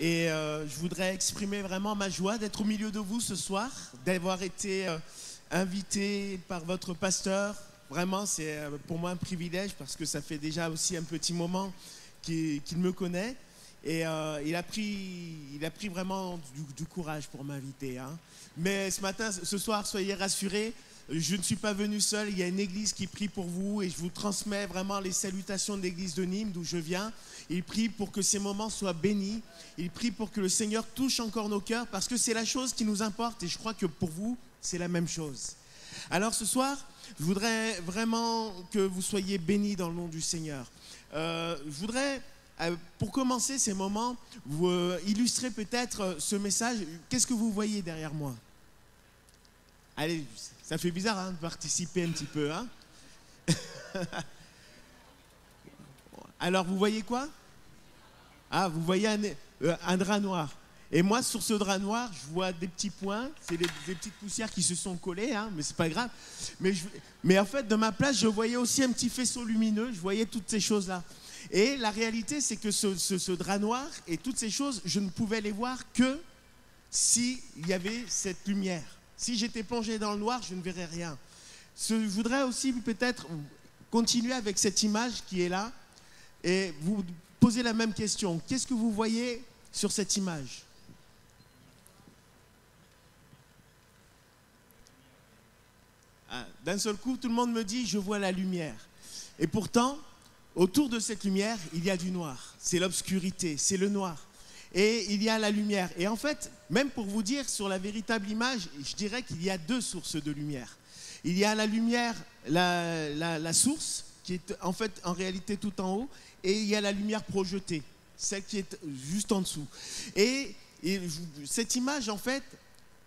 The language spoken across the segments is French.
Et je voudrais exprimer vraiment ma joie d'être au milieu de vous ce soir, d'avoir été invité par votre pasteur. Vraiment, c'est pour moi un privilège parce que ça fait déjà aussi un petit moment qu'il me connaît. Et il a pris vraiment du courage pour m'inviter. Hein. Mais ce soir, soyez rassurés, je ne suis pas venu seul. Il y a une église qui prie pour vous et je vous transmets vraiment les salutations de l'église de Nîmes, d'où je viens. Il prie pour que ces moments soient bénis. Il prie pour que le Seigneur touche encore nos cœurs parce que c'est la chose qui nous importe et je crois que pour vous, c'est la même chose. Alors ce soir, je voudrais vraiment que vous soyez bénis dans le nom du Seigneur. Je voudrais... Pour commencer ces moments, vous illustrez peut-être ce message. Qu'est-ce que vous voyez derrière moi? Allez, ça fait bizarre hein, de participer un petit peu. Hein. Alors, vous voyez quoi? Ah, vous voyez un drap noir. Et moi, sur ce drap noir, je vois des petits points. C'est des petites poussières qui se sont collées, hein, mais c'est pas grave. Mais en fait, de ma place, je voyais aussi un petit faisceau lumineux. Je voyais toutes ces choses-là. Et la réalité, c'est que ce drap noir et toutes ces choses, je ne pouvais les voir que s'il y avait cette lumière. Si j'étais plongé dans le noir, je ne verrais rien. Je voudrais aussi peut-être continuer avec cette image qui est là et vous poser la même question. Qu'est-ce que vous voyez sur cette image? D'un seul coup, tout le monde me dit « je vois la lumière ». Et pourtant, autour de cette lumière, il y a du noir. C'est l'obscurité, c'est le noir. Et il y a la lumière. Et en fait, même pour vous dire sur la véritable image, je dirais qu'il y a deux sources de lumière. Il y a la lumière, la source, qui est en fait en réalité tout en haut, et il y a la lumière projetée, celle qui est juste en dessous. Et cette image, en fait,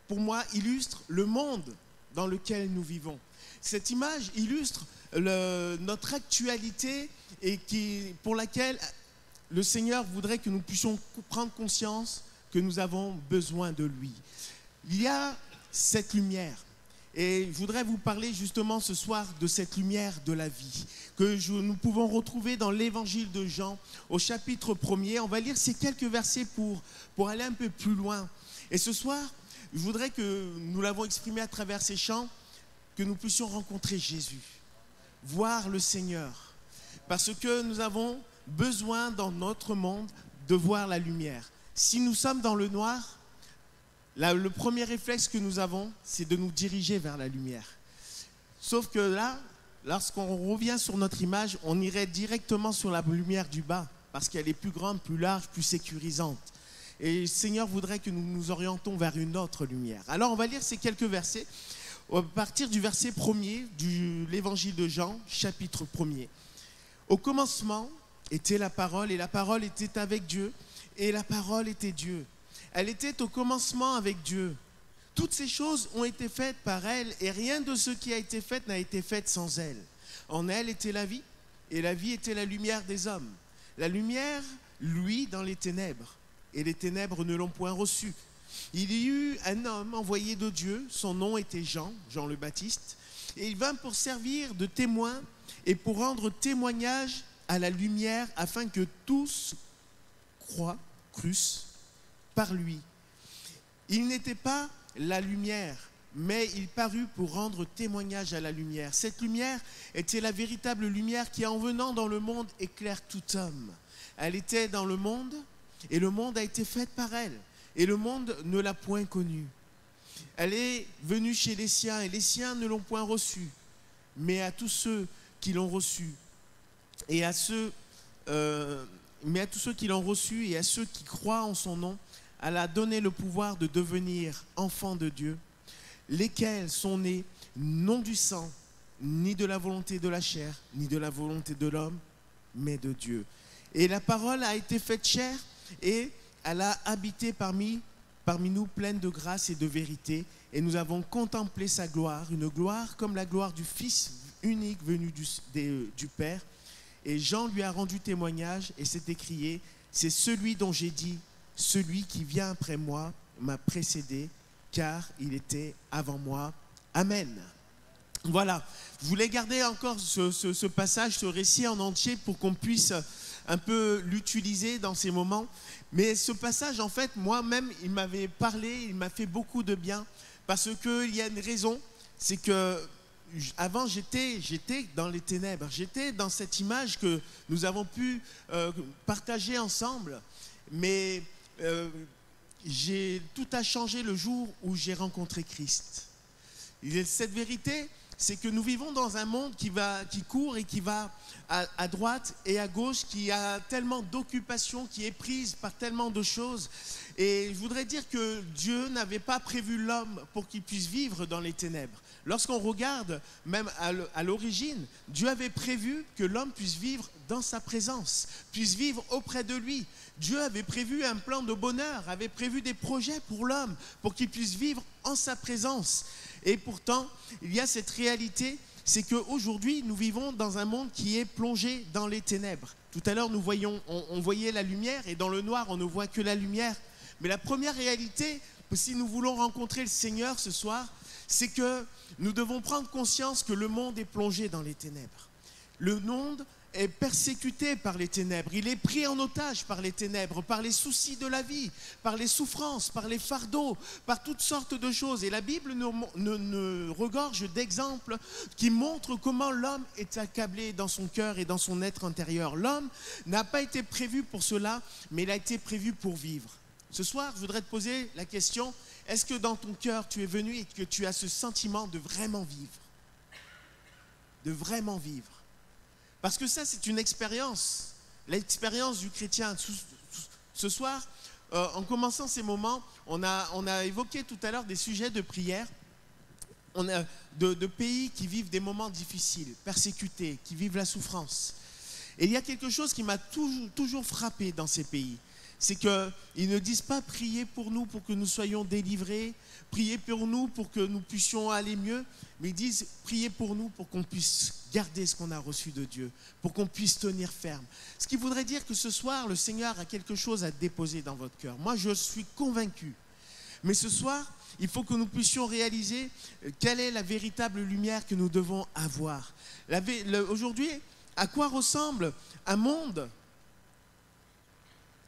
pour moi, illustre le monde dans lequel nous vivons. Cette image illustre notre actualité et pour laquelle le Seigneur voudrait que nous puissions prendre conscience que nous avons besoin de lui. Il y a cette lumière et je voudrais vous parler justement ce soir de cette lumière de la vie que nous pouvons retrouver dans l'évangile de Jean au chapitre 1er. On va lire ces quelques versets pour aller un peu plus loin. Et ce soir, je voudrais que nous l'avons exprimé à travers ces chants, que nous puissions rencontrer Jésus, voir le Seigneur. Parce que nous avons besoin dans notre monde de voir la lumière. Si nous sommes dans le noir, le premier réflexe que nous avons, c'est de nous diriger vers la lumière. Sauf que là, lorsqu'on revient sur notre image, on irait directement sur la lumière du bas, parce qu'elle est plus grande, plus large, plus sécurisante. Et le Seigneur voudrait que nous nous orientons vers une autre lumière. Alors on va lire ces quelques versets, à partir du verset 1er de l'évangile de Jean, chapitre 1er. Au commencement était la parole, et la parole était avec Dieu, et la parole était Dieu. Elle était au commencement avec Dieu. Toutes ces choses ont été faites par elle, et rien de ce qui a été fait n'a été fait sans elle. En elle était la vie, et la vie était la lumière des hommes. La lumière, lui, dans les ténèbres, et les ténèbres ne l'ont point reçue. Il y eut un homme envoyé de Dieu, son nom était Jean, Jean le Baptiste, et il vint pour servir de témoin et pour rendre témoignage à la lumière afin que tous crussent par lui. Il n'était pas la lumière, mais il parut pour rendre témoignage à la lumière. Cette lumière était la véritable lumière qui, en venant dans le monde, éclaire tout homme. Elle était dans le monde et le monde a été fait par elle. Et le monde ne l'a point connue. Elle est venue chez les siens et les siens ne l'ont point reçue. Mais à tous ceux qui l'ont reçue et à ceux qui l'ont reçue et à ceux qui croient en son nom, elle a donné le pouvoir de devenir enfants de Dieu, lesquels sont nés non du sang, ni de la volonté de la chair, ni de la volonté de l'homme, mais de Dieu. Et la parole a été faite chair et elle a habité parmi nous pleine de grâce et de vérité, et nous avons contemplé sa gloire, une gloire comme la gloire du Fils unique venu du Père. Et Jean lui a rendu témoignage et s'est écrié, c'est celui dont j'ai dit, celui qui vient après moi m'a précédé, car il était avant moi. Amen. Voilà, je voulais garder encore ce passage, ce récit en entier pour qu'on puisse un peu l'utiliser dans ces moments. Mais ce passage, en fait, moi-même, il m'avait parlé, il m'a fait beaucoup de bien. Parce qu'il y a une raison, c'est que avant j'étais dans les ténèbres, j'étais dans cette image que nous avons pu partager ensemble. Mais tout a changé le jour où j'ai rencontré Christ. Et cette vérité, c'est que nous vivons dans un monde qui court et qui va à droite et à gauche, qui a tellement d'occupations, qui est prise par tellement de choses. Et je voudrais dire que Dieu n'avait pas prévu l'homme pour qu'il puisse vivre dans les ténèbres. Lorsqu'on regarde, même à l'origine, Dieu avait prévu que l'homme puisse vivre dans sa présence, puisse vivre auprès de lui. Dieu avait prévu un plan de bonheur, avait prévu des projets pour l'homme, pour qu'il puisse vivre en sa présence. Et pourtant, il y a cette réalité, c'est qu'aujourd'hui, nous vivons dans un monde qui est plongé dans les ténèbres. Tout à l'heure, on voyait la lumière, et dans le noir, on ne voit que la lumière. Mais la première réalité, si nous voulons rencontrer le Seigneur ce soir, c'est que nous devons prendre conscience que le monde est plongé dans les ténèbres. Le monde est persécuté par les ténèbres, il est pris en otage par les ténèbres, par les soucis de la vie, par les souffrances, par les fardeaux, par toutes sortes de choses. Et la Bible nous regorge d'exemples qui montrent comment l'homme est accablé dans son cœur et dans son être intérieur. L'homme n'a pas été prévu pour cela, mais il a été prévu pour vivre. Ce soir, je voudrais te poser la question, est-ce que dans ton cœur, tu es venu et que tu as ce sentiment de vraiment vivre? De vraiment vivre. Parce que ça, c'est une expérience, l'expérience du chrétien. Ce soir, en commençant ces moments, on a évoqué tout à l'heure des sujets de prière. On a de pays qui vivent des moments difficiles, persécutés, qui vivent la souffrance. Et il y a quelque chose qui m'a toujours frappé dans ces pays. C'est qu'ils ne disent pas prier pour nous pour que nous soyons délivrés, prier pour nous pour que nous puissions aller mieux, mais ils disent prier pour nous pour qu'on puisse garder ce qu'on a reçu de Dieu, pour qu'on puisse tenir ferme. Ce qui voudrait dire que ce soir, le Seigneur a quelque chose à déposer dans votre cœur. Moi, je suis convaincu. Mais ce soir, il faut que nous puissions réaliser quelle est la véritable lumière que nous devons avoir. Aujourd'hui, à quoi ressemble un monde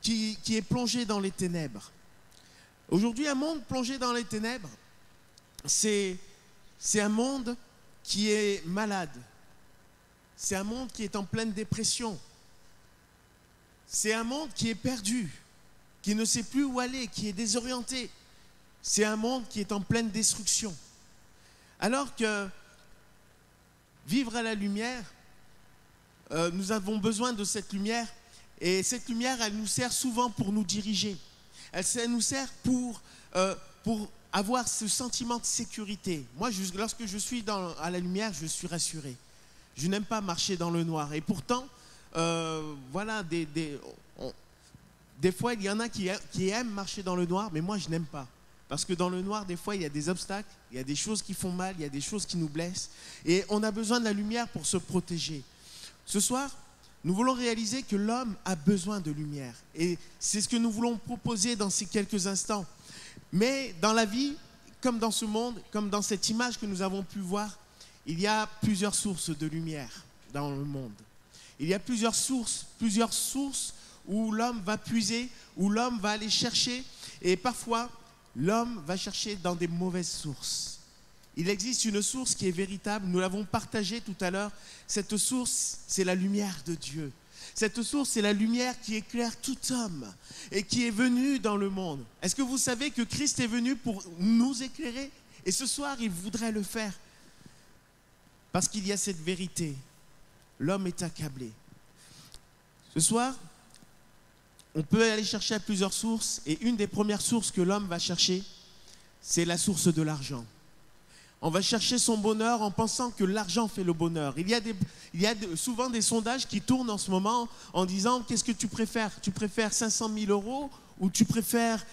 qui est plongé dans les ténèbres? Aujourd'hui, un monde plongé dans les ténèbres, c'est un monde qui est malade. C'est un monde qui est en pleine dépression. C'est un monde qui est perdu, qui ne sait plus où aller, qui est désorienté. C'est un monde qui est en pleine destruction. Alors que vivre à la lumière, nous avons besoin de cette lumière. Et cette lumière, elle nous sert souvent pour nous diriger. Elle nous sert pour avoir ce sentiment de sécurité. Moi, lorsque je suis à la lumière, je suis rassuré. Je n'aime pas marcher dans le noir. Et pourtant, voilà, des fois, il y en a qui aiment marcher dans le noir, mais moi, je n'aime pas. Parce que dans le noir, des fois, il y a des obstacles, il y a des choses qui font mal, il y a des choses qui nous blessent. Et on a besoin de la lumière pour se protéger. Ce soir, nous voulons réaliser que l'homme a besoin de lumière. Et c'est ce que nous voulons proposer dans ces quelques instants. Mais dans la vie, comme dans ce monde, comme dans cette image que nous avons pu voir, il y a plusieurs sources de lumière dans le monde. Il y a plusieurs sources où l'homme va puiser, où l'homme va aller chercher. Et parfois, l'homme va chercher dans des mauvaises sources. Il existe une source qui est véritable, nous l'avons partagée tout à l'heure. Cette source, c'est la lumière de Dieu. Cette source, c'est la lumière qui éclaire tout homme et qui est venue dans le monde. Est-ce que vous savez que Christ est venu pour nous éclairer? Et ce soir, il voudrait le faire. Parce qu'il y a cette vérité. L'homme est accablé. Ce soir, on peut aller chercher à plusieurs sources. Et une des premières sources que l'homme va chercher, c'est la source de l'argent. On va chercher son bonheur en pensant que l'argent fait le bonheur. Il y a souvent des sondages qui tournent en ce moment en disant « Qu'est-ce que tu préfères? Tu préfères 500 000 € ou tu préfères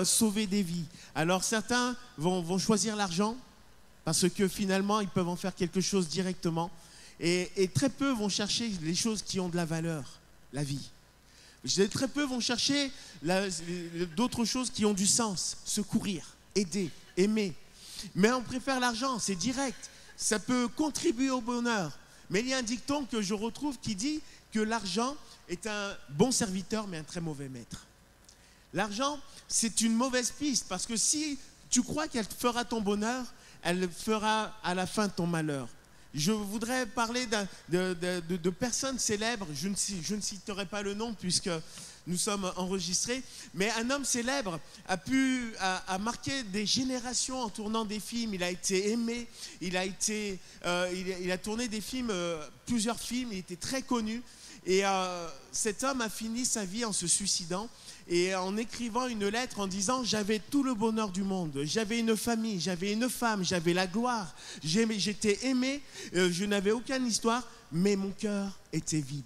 sauver des vies ?» Alors certains vont choisir l'argent parce que finalement ils peuvent en faire quelque chose directement. Et très peu vont chercher les choses qui ont de la valeur, la vie. Très peu vont chercher d'autres choses qui ont du sens, secourir, aider, aimer. Mais on préfère l'argent, c'est direct, ça peut contribuer au bonheur. Mais il y a un dicton que je retrouve qui dit que l'argent est un bon serviteur, mais un très mauvais maître. L'argent, c'est une mauvaise piste, parce que si tu crois qu'elle fera ton bonheur, elle fera à la fin ton malheur. Je voudrais parler de personnes célèbres, je ne citerai pas le nom puisque nous sommes enregistrés, mais un homme célèbre a marqué des générations en tournant des films. Il a été aimé, il a tourné des films, plusieurs films, il était très connu. Et cet homme a fini sa vie en se suicidant et en écrivant une lettre en disant « J'avais tout le bonheur du monde, j'avais une famille, j'avais une femme, j'avais la gloire, j'étais aimé, je n'avais aucune histoire, mais mon cœur était vide. »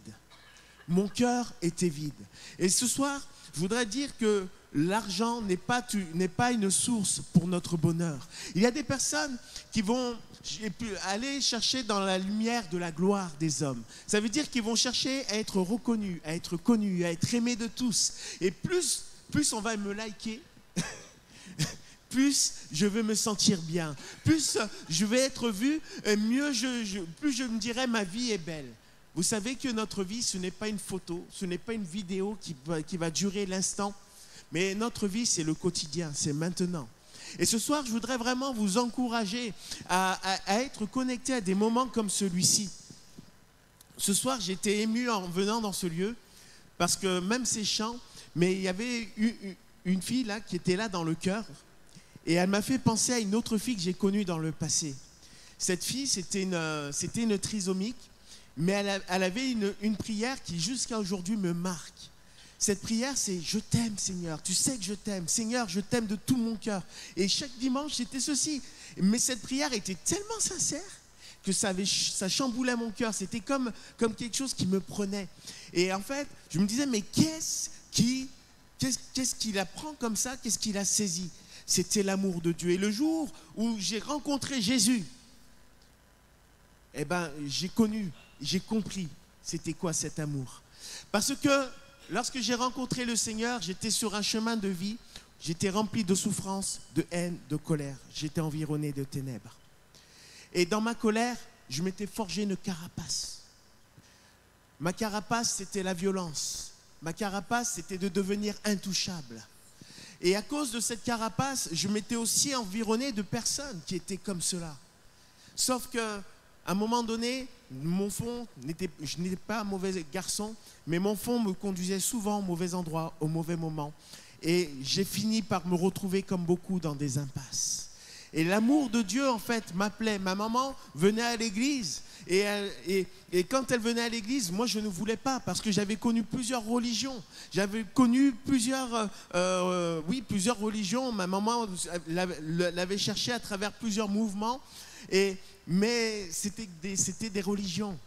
Mon cœur était vide. Et ce soir, je voudrais dire que l'argent n'est pas une source pour notre bonheur. Il y a des personnes qui vont aller chercher dans la lumière de la gloire des hommes. Ça veut dire qu'ils vont chercher à être reconnus, à être connus, à être aimés de tous. Et plus on va me liker, plus je vais me sentir bien. Plus je vais être vu, plus je me dirai ma vie est belle. Vous savez que notre vie, ce n'est pas une photo, ce n'est pas une vidéo qui va durer l'instant, mais notre vie, c'est le quotidien, c'est maintenant. Et ce soir, je voudrais vraiment vous encourager à être connecté à des moments comme celui-ci. Ce soir, j'étais ému en venant dans ce lieu, parce que même ces chants, mais il y avait une fille là qui était là dans le cœur, et elle m'a fait penser à une autre fille que j'ai connue dans le passé. Cette fille, c'était une trisomique, mais elle avait une prière qui jusqu'à aujourd'hui me marque. Cette prière, c'est « Je t'aime Seigneur, tu sais que je t'aime. Seigneur, je t'aime de tout mon cœur. » Et chaque dimanche, c'était ceci. Mais cette prière était tellement sincère que ça chamboulait mon cœur. C'était comme quelque chose qui me prenait. Et en fait, je me disais, mais qu'est-ce qui la prend comme ça? Qu'est-ce qui l'a saisi? C'était l'amour de Dieu. Et le jour où j'ai rencontré Jésus, eh ben, j'ai compris c'était quoi cet amour. Parce que lorsque j'ai rencontré le Seigneur, j'étais sur un chemin de vie, j'étais rempli de souffrance, de haine, de colère. J'étais environné de ténèbres. Et dans ma colère, je m'étais forgé une carapace. Ma carapace, c'était la violence. Ma carapace, c'était de devenir intouchable. Et à cause de cette carapace, je m'étais aussi environné de personnes qui étaient comme cela. Sauf que à un moment donné, je n'étais pas un mauvais garçon, mais mon fond me conduisait souvent au mauvais endroit, au mauvais moment. Et j'ai fini par me retrouver comme beaucoup dans des impasses. Et l'amour de Dieu, en fait, m'appelait. Ma maman venait à l'église. Et quand elle venait à l'église, moi, je ne voulais pas parce que j'avais connu plusieurs religions. J'avais connu plusieurs religions. Ma maman l'avait cherché à travers plusieurs mouvements. Mais c'était des religions.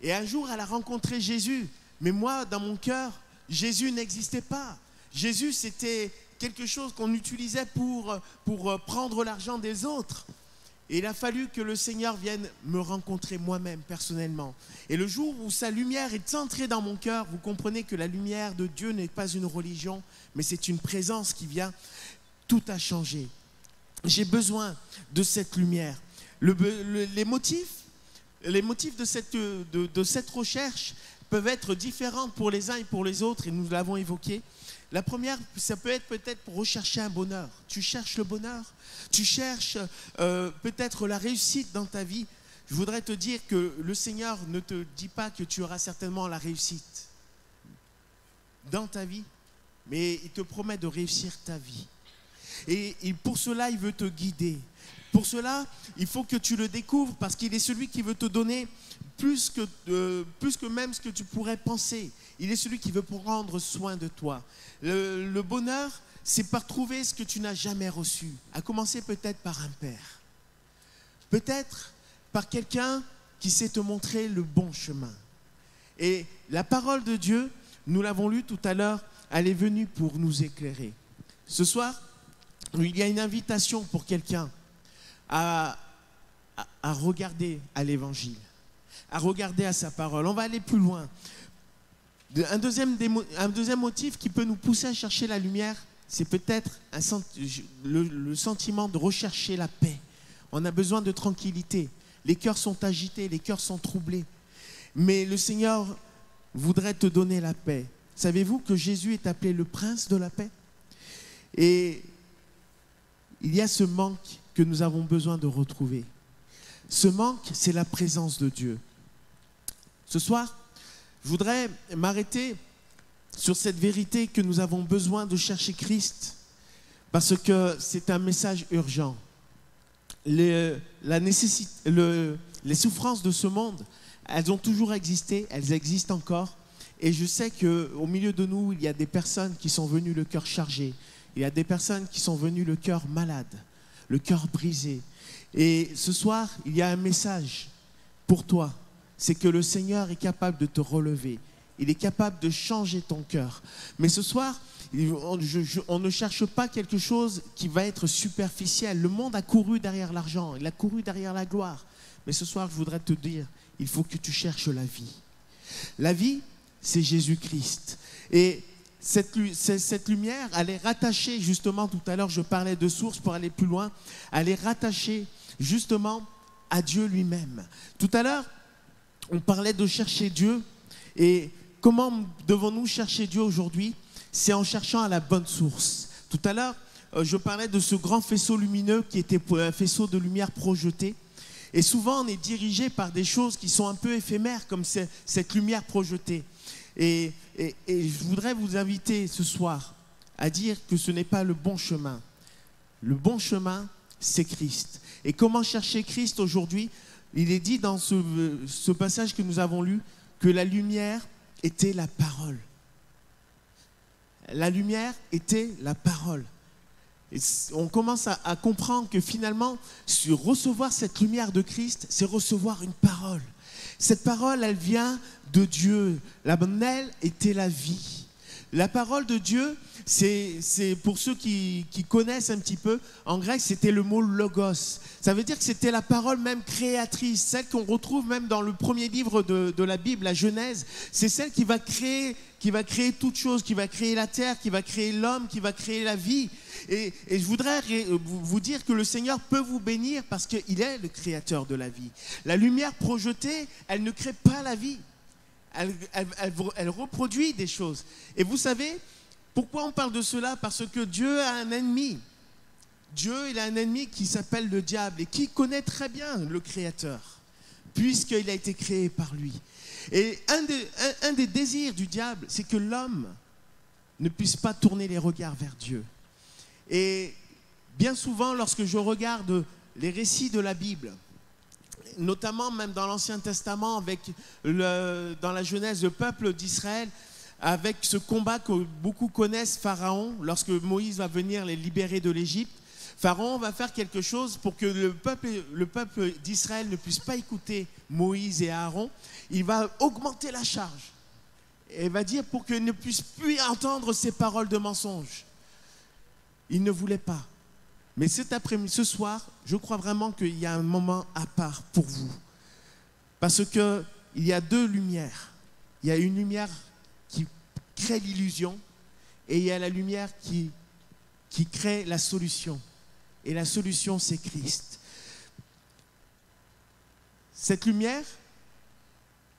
Et un jour, elle a rencontré Jésus. Mais moi, dans mon cœur, Jésus n'existait pas. Jésus, c'était quelque chose qu'on utilisait pour prendre l'argent des autres. Et il a fallu que le Seigneur vienne me rencontrer moi-même, personnellement. Et le jour où sa lumière est entrée dans mon cœur, vous comprenez que la lumière de Dieu n'est pas une religion, mais c'est une présence qui vient. Tout a changé. J'ai besoin de cette lumière. Les motifs de cette recherche peuvent être différents pour les uns et pour les autres, et nous l'avons évoqué. La première, ça peut être peut-être pour rechercher un bonheur. Tu cherches le bonheur, tu cherches peut-être la réussite dans ta vie. Je voudrais te dire que le Seigneur ne te dit pas que tu auras certainement la réussite dans ta vie, mais il te promet de réussir ta vie. Et pour cela, il veut te guider. Pour cela, il faut que tu le découvres parce qu'il est celui qui veut te donner plus que même ce que tu pourrais penser. Il est celui qui veut prendre soin de toi. Le bonheur, c'est par trouver ce que tu n'as jamais reçu. À commencer peut-être par un père. Peut-être par quelqu'un qui sait te montrer le bon chemin. Et la parole de Dieu, nous l'avons lu tout à l'heure, elle est venue pour nous éclairer. Ce soir, il y a une invitation pour quelqu'un à regarder à l'Évangile, à regarder à sa parole. On va aller plus loin. Un deuxième motif qui peut nous pousser à chercher la lumière, c'est peut-être le sentiment de rechercher la paix. On a besoin de tranquillité. Les cœurs sont agités, les cœurs sont troublés. Mais le Seigneur voudrait te donner la paix. Savez-vous que Jésus est appelé le prince de la paix? Et il y a ce manque que nous avons besoin de retrouver. Ce manque, c'est la présence de Dieu. Ce soir, je voudrais m'arrêter sur cette vérité que nous avons besoin de chercher Christ, parce que c'est un message urgent. Les souffrances de ce monde, elles ont toujours existé, elles existent encore. Et je sais qu'au milieu de nous, il y a des personnes qui sont venues le cœur chargé. Il y a des personnes qui sont venues le cœur malade, le cœur brisé. Et ce soir, il y a un message pour toi. C'est que le Seigneur est capable de te relever. Il est capable de changer ton cœur. Mais ce soir, on ne cherche pas quelque chose qui va être superficiel. Le monde a couru derrière l'argent, il a couru derrière la gloire. Mais ce soir, je voudrais te dire, il faut que tu cherches la vie. La vie, c'est Jésus-Christ. Et cette lumière, elle est rattachée, justement, tout à l'heure, je parlais de source pour aller plus loin, elle est rattachée, justement, à Dieu lui-même. Tout à l'heure, on parlait de chercher Dieu. Et comment devons-nous chercher Dieu aujourd'hui? C'est en cherchant à la bonne source. Tout à l'heure, je parlais de ce grand faisceau lumineux qui était un faisceau de lumière projetée. Et souvent, on est dirigé par des choses qui sont un peu éphémères, comme cette lumière projetée. Et je voudrais vous inviter ce soir à dire que ce n'est pas le bon chemin. Le bon chemin, c'est Christ. Et comment chercher Christ aujourd'hui? Il est dit dans ce passage que nous avons lu que la lumière était la parole. La lumière était la parole. Et on commence à comprendre que finalement, recevoir cette lumière de Christ, c'est recevoir une parole. Cette parole, elle vient de Dieu. La bonne aile était la vie. La parole de Dieu, c'est pour ceux qui connaissent un petit peu, en grec, c'était le mot logos. Ça veut dire que c'était la parole même créatrice, celle qu'on retrouve même dans le premier livre de la Bible, la Genèse. C'est celle qui va créer toute chose, qui va créer la terre, qui va créer l'homme, qui va créer la vie. Et je voudrais vous dire que le Seigneur peut vous bénir parce qu'il est le créateur de la vie. La lumière projetée, elle ne crée pas la vie. Elle reproduit des choses. Et vous savez, pourquoi on parle de cela? Parce que Dieu a un ennemi. Dieu, il a un ennemi qui s'appelle le diable et qui connaît très bien le Créateur, puisqu'il a été créé par lui. Et un des désirs du diable, c'est que l'homme ne puisse pas tourner les regards vers Dieu. Et bien souvent, lorsque je regarde les récits de la Bible, notamment même dans l'Ancien Testament, dans la Genèse, le peuple d'Israël, avec ce combat que beaucoup connaissent, Pharaon, lorsque Moïse va venir les libérer de l'Égypte, Pharaon va faire quelque chose pour que le peuple d'Israël ne puisse pas écouter Moïse et Aaron. Il va augmenter la charge. Et va dire pour qu'ils ne puissent plus entendre ces paroles de mensonge. Il ne voulait pas. Mais ce soir, je crois vraiment qu'il y a un moment à part pour vous. Parce qu'il y a deux lumières. Il y a une lumière qui crée l'illusion et il y a la lumière qui crée la solution. Et la solution, c'est Christ. Cette lumière,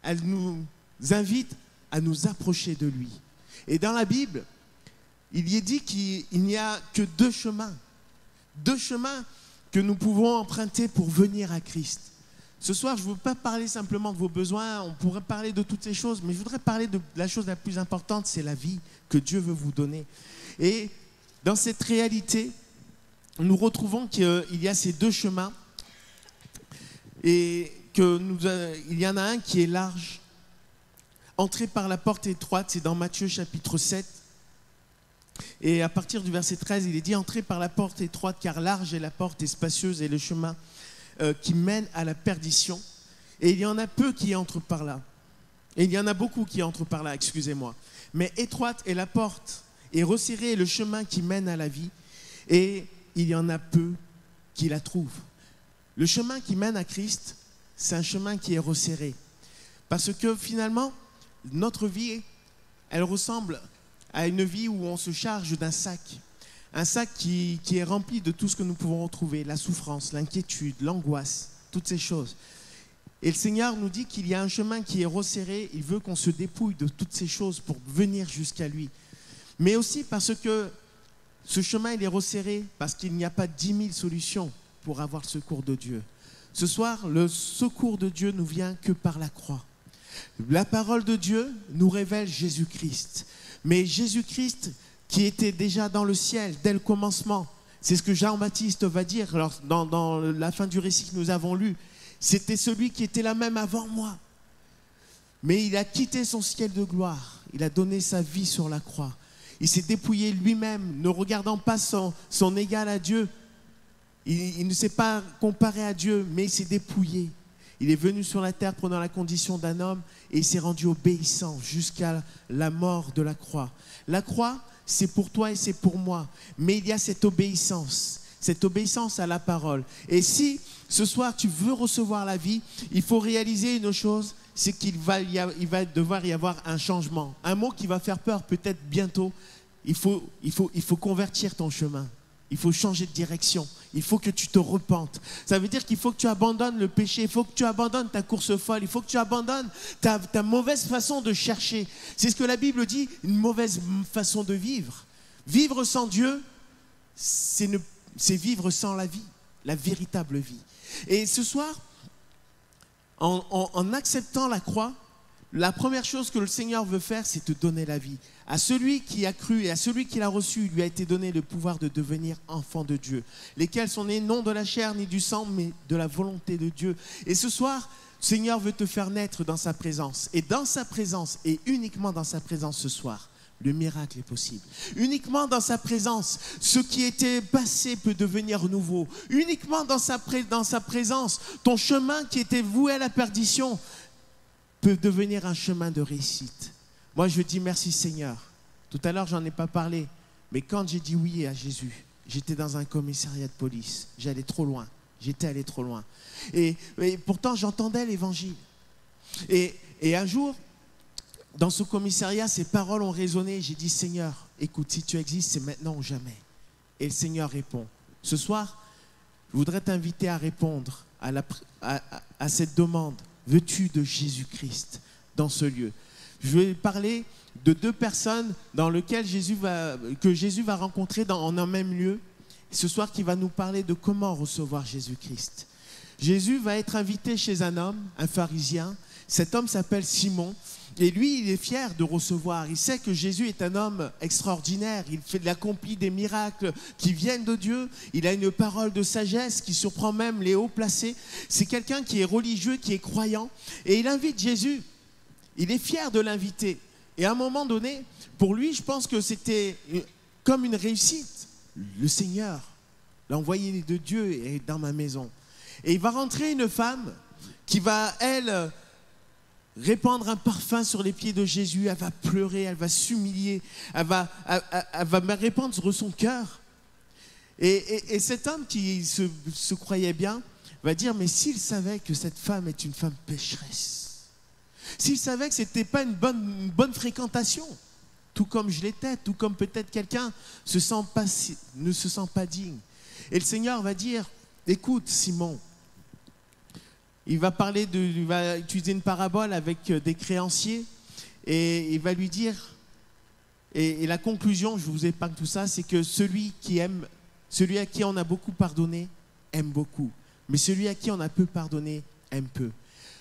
elle nous invite à nous approcher de lui. Et dans la Bible, il y est dit qu'il n'y a que deux chemins. Deux chemins que nous pouvons emprunter pour venir à Christ. Ce soir, je ne veux pas parler simplement de vos besoins, on pourrait parler de toutes ces choses, mais je voudrais parler de la chose la plus importante, c'est la vie que Dieu veut vous donner. Et dans cette réalité, nous retrouvons qu'il y a ces deux chemins et qu'il y en a un qui est large. Entrez par la porte étroite, c'est dans Matthieu chapitre 7. Et à partir du verset 13, il est dit « Entrez par la porte étroite, car large est la porte et spacieuse est le chemin qui mène à la perdition. Et il y en a peu qui entrent par là. Et il y en a beaucoup qui entrent par là, excusez-moi. Mais étroite est la porte et resserré est le chemin qui mène à la vie. Et il y en a peu qui la trouvent. » Le chemin qui mène à Christ, c'est un chemin qui est resserré. Parce que finalement, notre vie, elle ressemble à une vie où on se charge d'un sac. Un sac qui est rempli de tout ce que nous pouvons retrouver, la souffrance, l'inquiétude, l'angoisse, toutes ces choses. Et le Seigneur nous dit qu'il y a un chemin qui est resserré. Il veut qu'on se dépouille de toutes ces choses pour venir jusqu'à lui. Mais aussi parce que ce chemin, il est resserré parce qu'il n'y a pas 10 000 solutions pour avoir le secours de Dieu. Ce soir, le secours de Dieu ne vient que par la croix. La parole de Dieu nous révèle Jésus-Christ. Mais Jésus-Christ qui était déjà dans le ciel dès le commencement, c'est ce que Jean-Baptiste va dire dans la fin du récit que nous avons lu. C'était celui qui était là même avant moi. Mais il a quitté son ciel de gloire. Il a donné sa vie sur la croix. Il s'est dépouillé lui-même, ne regardant pas son égal à Dieu. Il ne s'est pas comparé à Dieu, mais il s'est dépouillé. Il est venu sur la terre prenant la condition d'un homme et il s'est rendu obéissant jusqu'à la mort de la croix. La croix, c'est pour toi et c'est pour moi. Mais il y a cette obéissance à la parole. Et si ce soir tu veux recevoir la vie, il faut réaliser une chose, c'est qu'il va devoir y avoir un changement. Un mot qui va faire peur peut-être bientôt. Il faut convertir ton chemin. Il faut changer de direction. Il faut que tu te repentes. Ça veut dire qu'il faut que tu abandonnes le péché. Il faut que tu abandonnes ta course folle. Il faut que tu abandonnes ta mauvaise façon de chercher. C'est ce que la Bible dit, une mauvaise façon de vivre. Vivre sans Dieu, c'est vivre sans la vie, la véritable vie. Et ce soir, en acceptant la croix, la première chose que le Seigneur veut faire, c'est te donner la vie. À celui qui a cru et à celui qui l'a reçu, il lui a été donné le pouvoir de devenir enfant de Dieu, lesquels sont nés non de la chair ni du sang, mais de la volonté de Dieu. Et ce soir, le Seigneur veut te faire naître dans sa présence. Et dans sa présence, et uniquement dans sa présence ce soir, le miracle est possible. Uniquement dans sa présence, ce qui était passé peut devenir nouveau. Uniquement dans sa présence, ton chemin qui était voué à la perdition peut devenir un chemin de réussite. Moi, je dis merci Seigneur. Tout à l'heure, j'en ai pas parlé, mais quand j'ai dit oui à Jésus, j'étais dans un commissariat de police. J'allais trop loin. J'étais allé trop loin. Et pourtant, j'entendais l'évangile. Et un jour, dans ce commissariat, ces paroles ont résonné. J'ai dit, Seigneur, écoute, si tu existes, c'est maintenant ou jamais. Et le Seigneur répond. Ce soir, je voudrais t'inviter à répondre à cette demande. Veux-tu de Jésus-Christ dans ce lieu? Je vais parler de deux personnes que Jésus va rencontrer en un même lieu. Ce soir, qui va nous parler de comment recevoir Jésus-Christ. Jésus va être invité chez un homme, un pharisien. Cet homme s'appelle Simon. Et lui, il est fier de recevoir. Il sait que Jésus est un homme extraordinaire. Il accomplit des miracles qui viennent de Dieu. Il a une parole de sagesse qui surprend même les hauts placés. C'est quelqu'un qui est religieux, qui est croyant. Et il invite Jésus. Il est fier de l'inviter. Et à un moment donné, pour lui, je pense que c'était comme une réussite. Le Seigneur, l'envoyé de Dieu, est dans ma maison. Et il va rentrer une femme qui va, elle, répandre un parfum sur les pieds de Jésus. Elle va pleurer, elle va s'humilier, elle va répandre sur son cœur. Et cet homme qui se croyait bien va dire, mais s'il savait que cette femme est une femme pécheresse, s'il savait que ce n'était pas une bonne fréquentation, tout comme je l'étais, tout comme peut-être quelqu'un ne se sent pas digne. Et le Seigneur va dire, écoute Simon, il va utiliser une parabole avec des créanciers et il va lui dire, et la conclusion, je vous épargne tout ça, c'est que celui à qui on a beaucoup pardonné, aime beaucoup. Mais celui à qui on a peu pardonné, aime peu.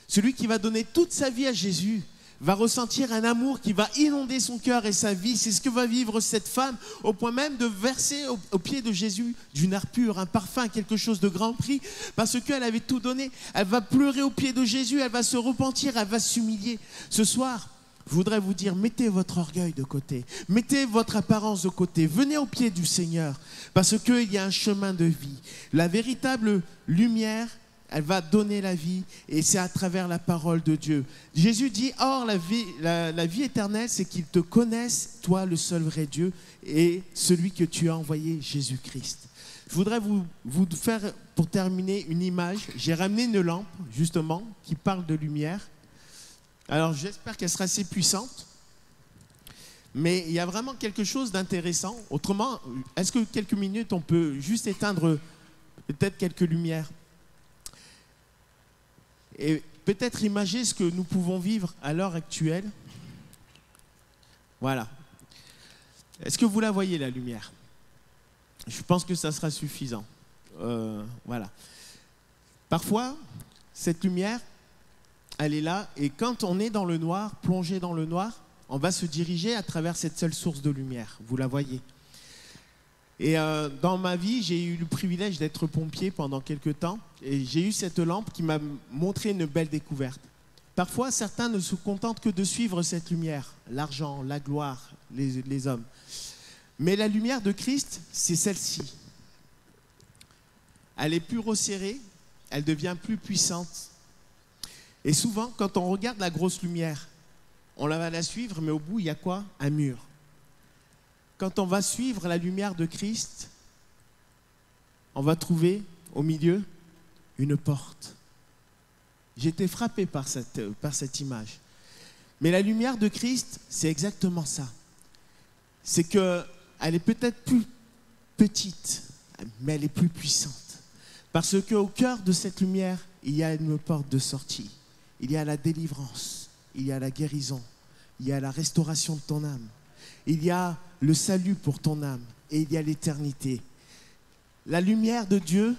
Celui qui va donner toute sa vie à Jésus va ressentir un amour qui va inonder son cœur et sa vie. C'est ce que va vivre cette femme, au point même de verser au pied de Jésus du nard pur, un parfum, quelque chose de grand prix, parce qu'elle avait tout donné. Elle va pleurer au pied de Jésus, elle va se repentir, elle va s'humilier. Ce soir, je voudrais vous dire, mettez votre orgueil de côté, mettez votre apparence de côté, venez au pied du Seigneur, parce qu'il y a un chemin de vie. La véritable lumière, elle va donner la vie et c'est à travers la parole de Dieu. Jésus dit, or la vie éternelle, c'est qu'ils te connaissent, toi le seul vrai Dieu et celui que tu as envoyé, Jésus-Christ. Je voudrais vous faire, pour terminer, une image. J'ai ramené une lampe, justement, qui parle de lumière. Alors j'espère qu'elle sera assez puissante. Mais il y a vraiment quelque chose d'intéressant. Autrement, est-ce que quelques minutes, on peut juste éteindre peut-être quelques lumières ? Et peut-être imager ce que nous pouvons vivre à l'heure actuelle. Voilà. Est-ce que vous la voyez, la lumière? Je pense que ça sera suffisant. Voilà. Parfois, cette lumière, elle est là, et quand on est dans le noir, plongé dans le noir, on va se diriger à travers cette seule source de lumière. Vous la voyez. Et dans ma vie, j'ai eu le privilège d'être pompier pendant quelques temps, et j'ai eu cette lampe qui m'a montré une belle découverte. Parfois, certains ne se contentent que de suivre cette lumière, l'argent, la gloire, les hommes. Mais la lumière de Christ, c'est celle-ci. Elle est plus resserrée, elle devient plus puissante. Et souvent, quand on regarde la grosse lumière, on va la suivre, mais au bout, il y a quoi? Un mur. Quand on va suivre la lumière de Christ, on va trouver au milieu une porte. J'ai été frappé par cette image. Mais la lumière de Christ, c'est exactement ça. C'est qu'elle est peut-être plus petite, mais elle est plus puissante. Parce qu'au cœur de cette lumière, il y a une porte de sortie. Il y a la délivrance, il y a la guérison, il y a la restauration de ton âme. Il y a le salut pour ton âme et il y a l'éternité. La lumière de Dieu,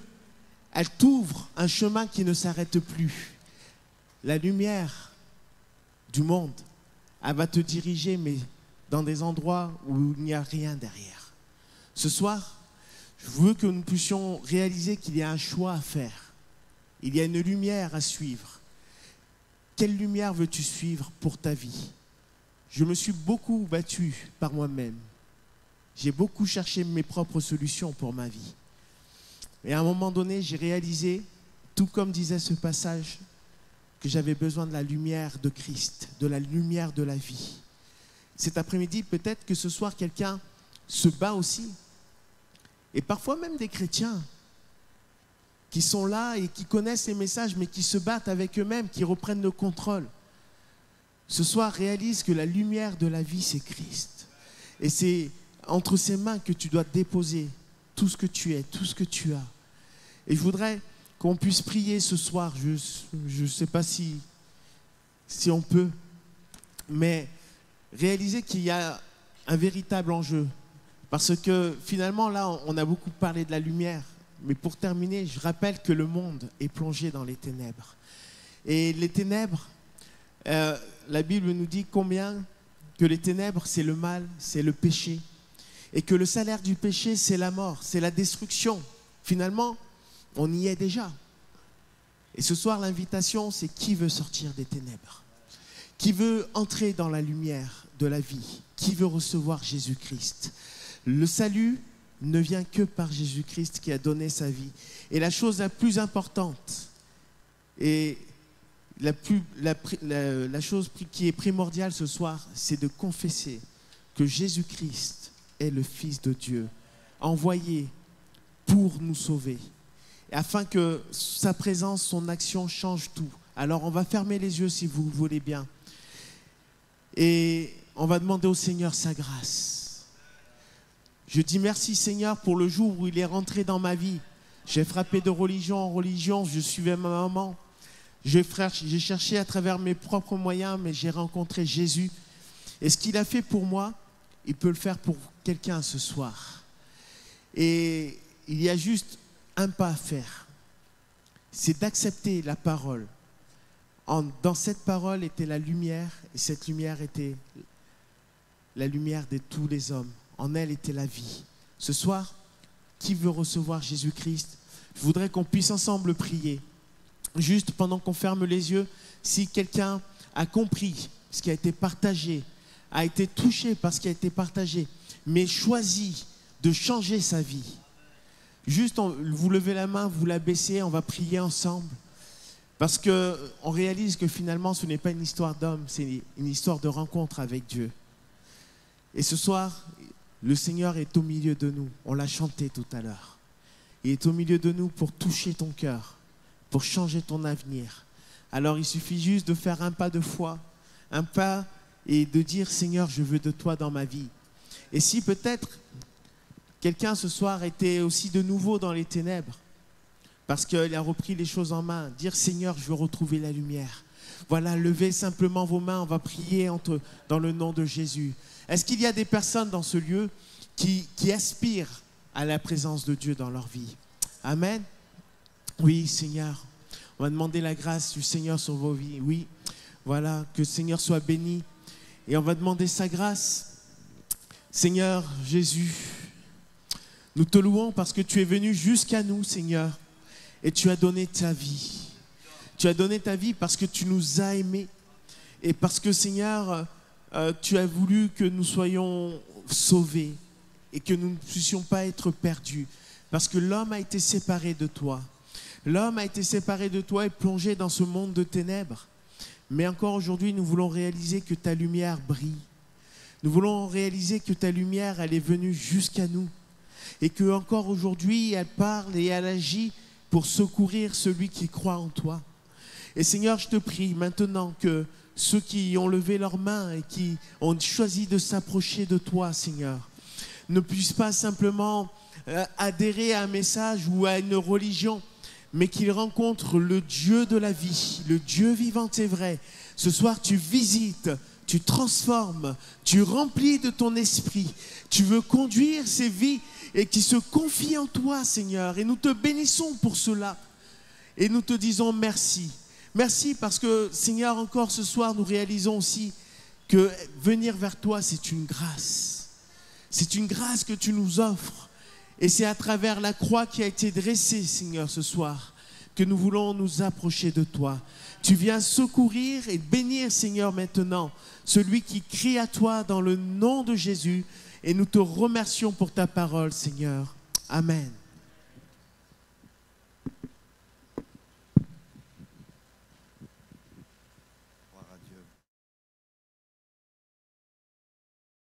elle t'ouvre un chemin qui ne s'arrête plus. La lumière du monde, elle va te diriger, mais dans des endroits où il n'y a rien derrière. Ce soir, je veux que nous puissions réaliser qu'il y a un choix à faire. Il y a une lumière à suivre. Quelle lumière veux-tu suivre pour ta vie? Je me suis beaucoup battu par moi-même. J'ai beaucoup cherché mes propres solutions pour ma vie. Et à un moment donné, j'ai réalisé, tout comme disait ce passage, que j'avais besoin de la lumière de Christ, de la lumière de la vie. Cet après-midi, peut-être que ce soir, quelqu'un se bat aussi. Et parfois même des chrétiens qui sont là et qui connaissent les messages, mais qui se battent avec eux-mêmes, qui reprennent le contrôle. Ce soir, réalise que la lumière de la vie, c'est Christ. Et c'est entre ses mains que tu dois déposer tout ce que tu es, tout ce que tu as. Et je voudrais qu'on puisse prier ce soir. Je ne sais pas si on peut, mais réaliser qu'il y a un véritable enjeu. Parce que finalement, là, on a beaucoup parlé de la lumière. Mais pour terminer, je rappelle que le monde est plongé dans les ténèbres. Et les ténèbres, la Bible nous dit combien que les ténèbres, c'est le mal, c'est le péché. Et que le salaire du péché, c'est la mort, c'est la destruction. Finalement, on y est déjà. Et ce soir, l'invitation, c'est qui veut sortir des ténèbres? Qui veut entrer dans la lumière de la vie? Qui veut recevoir Jésus-Christ? Le salut ne vient que par Jésus-Christ qui a donné sa vie. Et la chose la plus importante et la chose qui est primordiale ce soir, c'est de confesser que Jésus-Christ est le Fils de Dieu, envoyé pour nous sauver, afin que sa présence, son action change tout. Alors on va fermer les yeux si vous le voulez bien. Et on va demander au Seigneur sa grâce. Je dis merci Seigneur pour le jour où il est rentré dans ma vie. J'ai frappé de religion en religion, je suivais ma maman. J'ai cherché à travers mes propres moyens, mais j'ai rencontré Jésus. Et ce qu'il a fait pour moi, il peut le faire pour quelqu'un ce soir. Et il y a juste un pas à faire. C'est d'accepter la parole. Dans cette parole était la lumière, et cette lumière était la lumière de tous les hommes. En elle était la vie. Ce soir, qui veut recevoir Jésus-Christ? Je voudrais qu'on puisse ensemble prier. Juste pendant qu'on ferme les yeux, si quelqu'un a compris ce qui a été partagé, a été touché par ce qui a été partagé, mais choisit de changer sa vie. Juste, vous levez la main, vous la baissez, on va prier ensemble. Parce qu'on réalise que finalement, ce n'est pas une histoire d'homme, c'est une histoire de rencontre avec Dieu. Et ce soir, le Seigneur est au milieu de nous. On l'a chanté tout à l'heure. Il est au milieu de nous pour toucher ton cœur, pour changer ton avenir. Alors il suffit juste de faire un pas de foi, un pas et de dire « Seigneur, je veux de toi dans ma vie ». Et si peut-être quelqu'un ce soir était aussi de nouveau dans les ténèbres, parce qu'il a repris les choses en main. Dire, Seigneur, je veux retrouver la lumière. Voilà, levez simplement vos mains, on va prier dans le nom de Jésus. Est-ce qu'il y a des personnes dans ce lieu qui aspirent à la présence de Dieu dans leur vie? Amen. Oui, Seigneur. On va demander la grâce du Seigneur sur vos vies. Oui, voilà, que le Seigneur soit béni. Et on va demander sa grâce. Seigneur Jésus, nous te louons parce que tu es venu jusqu'à nous, Seigneur. Et tu as donné ta vie. Tu as donné ta vie parce que tu nous as aimés. Et parce que, Seigneur, tu as voulu que nous soyons sauvés et que nous ne puissions pas être perdus. Parce que l'homme a été séparé de toi. L'homme a été séparé de toi et plongé dans ce monde de ténèbres. Mais encore aujourd'hui, nous voulons réaliser que ta lumière brille. Nous voulons réaliser que ta lumière, elle est venue jusqu'à nous. Et que encore aujourd'hui, elle parle et elle agit pour secourir celui qui croit en toi. Et Seigneur, je te prie maintenant que ceux qui ont levé leurs mains et qui ont choisi de s'approcher de toi, Seigneur, ne puissent pas simplement adhérer à un message ou à une religion, mais qu'ils rencontrent le Dieu de la vie, le Dieu vivant et vrai. Ce soir, tu visites, tu transformes, tu remplis de ton esprit. Tu veux conduire ces vies et qui se confient en toi, Seigneur. Et nous te bénissons pour cela. Et nous te disons merci. Merci parce que, Seigneur, encore ce soir, nous réalisons aussi que venir vers toi, c'est une grâce. C'est une grâce que tu nous offres. Et c'est à travers la croix qui a été dressée, Seigneur, ce soir, que nous voulons nous approcher de toi. Tu viens secourir et bénir, Seigneur, maintenant, celui qui crie à toi dans le nom de Jésus. Et nous te remercions pour ta parole, Seigneur. Amen.